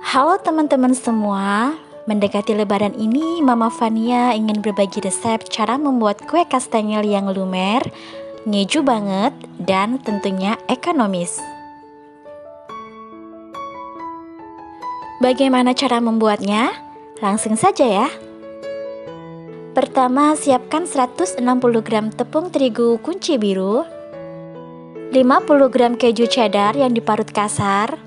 Halo teman-teman semua, mendekati lebaran ini Mama Fania ingin berbagi resep cara membuat kue kastengel yang lumer, ngeju banget, dan tentunya ekonomis. Bagaimana cara membuatnya? Langsung saja ya. Pertama, siapkan 160 gram tepung terigu kunci biru, 50 gram keju cheddar yang diparut kasar.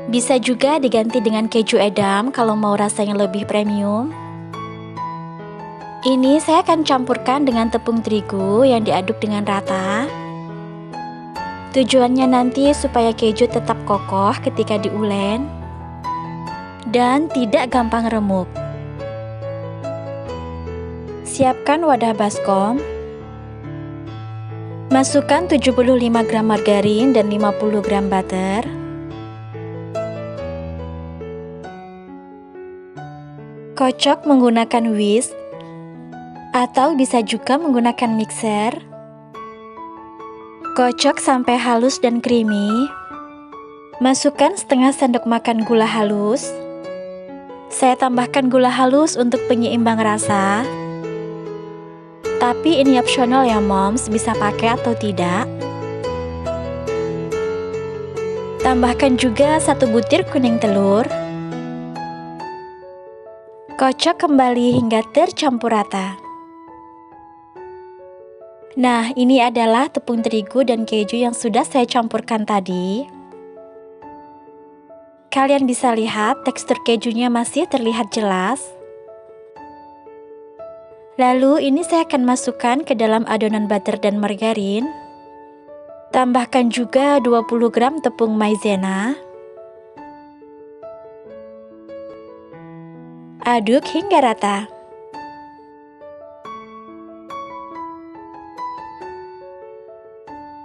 Bisa juga diganti dengan keju edam kalau mau rasanya lebih premium. Ini saya akan campurkan dengan tepung terigu yang diaduk dengan rata. Tujuannya nanti supaya keju tetap kokoh ketika diulen dan tidak gampang remuk. Siapkan wadah baskom. Masukkan 75 gram margarin dan 50 gram butter. Kocok menggunakan whisk atau bisa juga menggunakan mixer. Kocok sampai halus dan creamy. Masukkan setengah sendok makan gula halus. Saya tambahkan gula halus untuk penyeimbang rasa. Tapi ini opsional ya moms, bisa pakai atau tidak. Tambahkan juga 1 butir kuning telur. Kocok kembali hingga tercampur rata. Nah, ini adalah tepung terigu dan keju yang sudah saya campurkan tadi. Kalian bisa lihat tekstur kejunya masih terlihat jelas. Lalu ini saya akan masukkan ke dalam adonan butter dan margarin. Tambahkan juga 20 gram tepung maizena. Aduk hingga rata.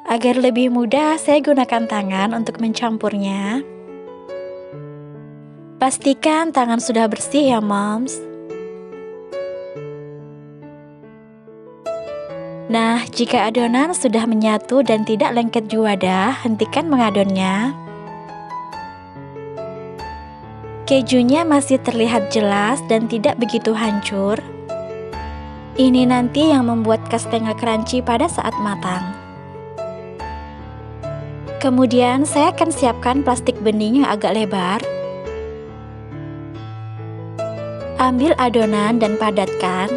Agar lebih mudah, saya gunakan tangan untuk mencampurnya. Pastikan tangan sudah bersih ya moms. Nah, jika adonan sudah menyatu dan tidak lengket di wadah, hentikan mengadonnya. Kejunya masih terlihat jelas dan tidak begitu hancur. Ini nanti yang membuat kastengel crunchy pada saat matang. Kemudian saya akan siapkan plastik bening yang agak lebar. Ambil adonan dan padatkan,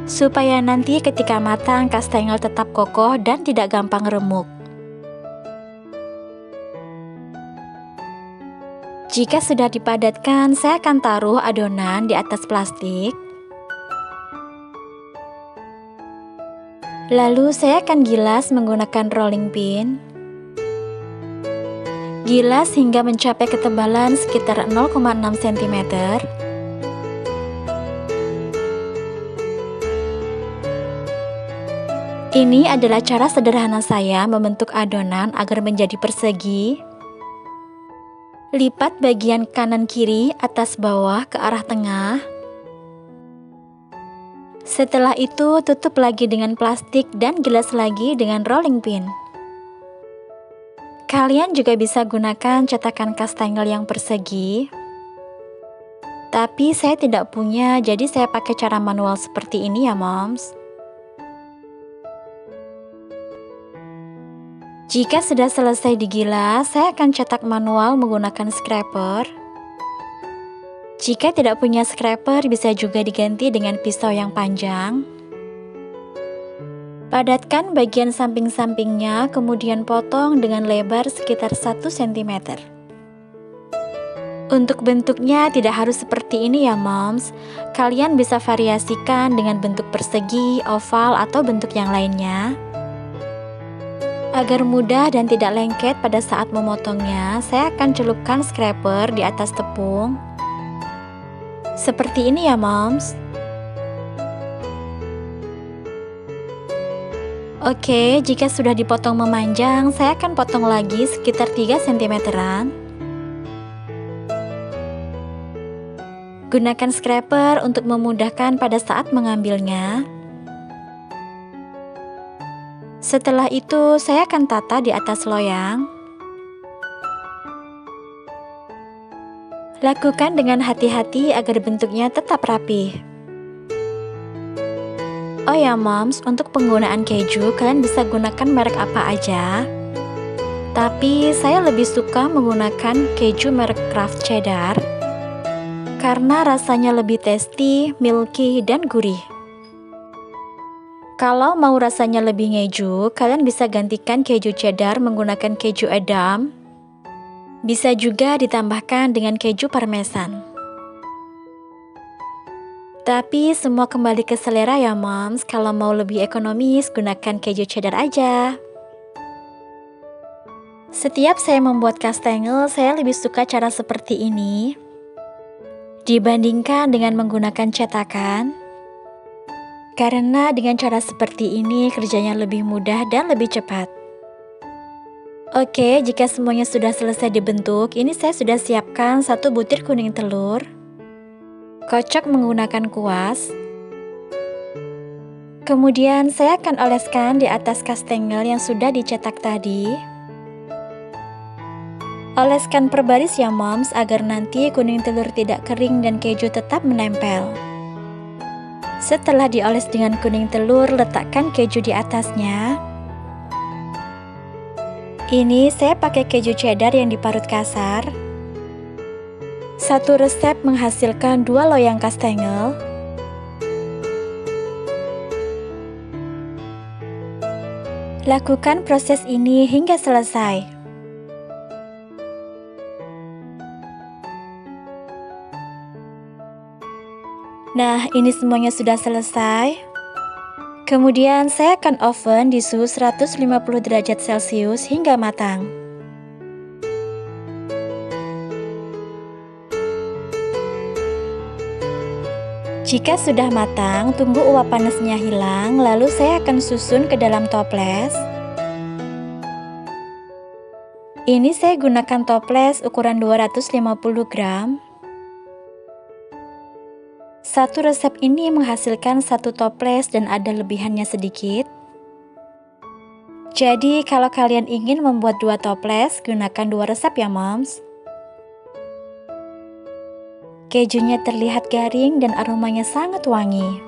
supaya nanti ketika matang kastengel tetap kokoh dan tidak gampang remuk. Jika sudah dipadatkan, saya akan taruh adonan di atas plastik. Lalu saya akan gilas menggunakan rolling pin. Gilas hingga mencapai ketebalan sekitar 0,6 cm. Ini adalah cara sederhana saya membentuk adonan agar menjadi persegi. Lipat bagian kanan kiri, atas bawah ke arah tengah. Setelah itu tutup lagi dengan plastik dan gilas lagi dengan rolling pin. Kalian juga bisa gunakan cetakan kastengel yang persegi. Tapi saya tidak punya, jadi saya pakai cara manual seperti ini ya moms. Jika sudah selesai digilas, saya akan cetak manual menggunakan scraper. Jika tidak punya scraper, bisa juga diganti dengan pisau yang panjang. Padatkan bagian samping-sampingnya, kemudian potong dengan lebar sekitar 1 cm. Untuk bentuknya tidak harus seperti ini ya moms. Kalian bisa variasikan dengan bentuk persegi, oval, atau bentuk yang lainnya. Agar mudah dan tidak lengket pada saat memotongnya, saya akan celupkan scraper di atas tepung. Seperti ini ya moms. Oke, jika sudah dipotong memanjang, saya akan potong lagi sekitar 3 cm-an. Gunakan scraper untuk memudahkan pada saat mengambilnya. Setelah itu, saya akan tata di atas loyang. Lakukan dengan hati-hati agar bentuknya tetap rapi. Oh ya moms, untuk penggunaan keju kalian bisa gunakan merek apa aja. Tapi saya lebih suka menggunakan keju merek Kraft Cheddar karena rasanya lebih tasty, milky, dan gurih. Kalau mau rasanya lebih ngeju, kalian bisa gantikan keju cheddar menggunakan keju Edam. Bisa juga ditambahkan dengan keju parmesan. Tapi semua kembali ke selera ya moms, kalau mau lebih ekonomis gunakan keju cheddar aja. Setiap saya membuat kastengel, saya lebih suka cara seperti ini dibandingkan dengan menggunakan cetakan. Karena dengan cara seperti ini kerjanya lebih mudah dan lebih cepat. Oke, jika semuanya sudah selesai dibentuk, ini saya sudah siapkan 1 butir kuning telur. Kocok menggunakan kuas. Kemudian saya akan oleskan di atas kastengel yang sudah dicetak tadi. Oleskan per baris ya moms, agar nanti kuning telur tidak kering dan keju tetap menempel. Setelah dioles dengan kuning telur, letakkan keju di atasnya. Ini saya pakai keju cheddar yang diparut kasar. Satu resep menghasilkan 2 loyang kastengel. Lakukan proses ini hingga selesai. Nah, ini semuanya sudah selesai. Kemudian saya akan oven di suhu 150 derajat Celcius hingga matang. Jika sudah matang, tunggu uap panasnya hilang, lalu saya akan susun ke dalam toples. Ini saya gunakan toples ukuran 250 gram. Satu resep ini menghasilkan 1 toples dan ada lebihannya sedikit. Jadi kalau kalian ingin membuat 2 toples, gunakan 2 resep ya moms. Kejunya terlihat garing dan aromanya sangat wangi.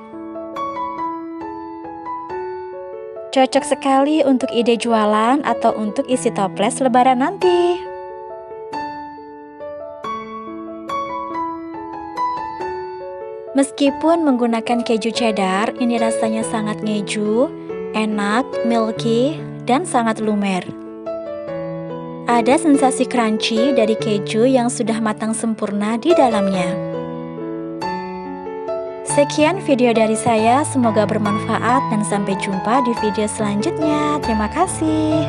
Cocok sekali untuk ide jualan atau untuk isi toples lebaran nanti. Meskipun menggunakan keju cheddar, ini rasanya sangat ngeju, enak, milky, dan sangat lumer. Ada sensasi crunchy dari keju yang sudah matang sempurna di dalamnya. Sekian video dari saya, semoga bermanfaat dan sampai jumpa di video selanjutnya. Terima kasih.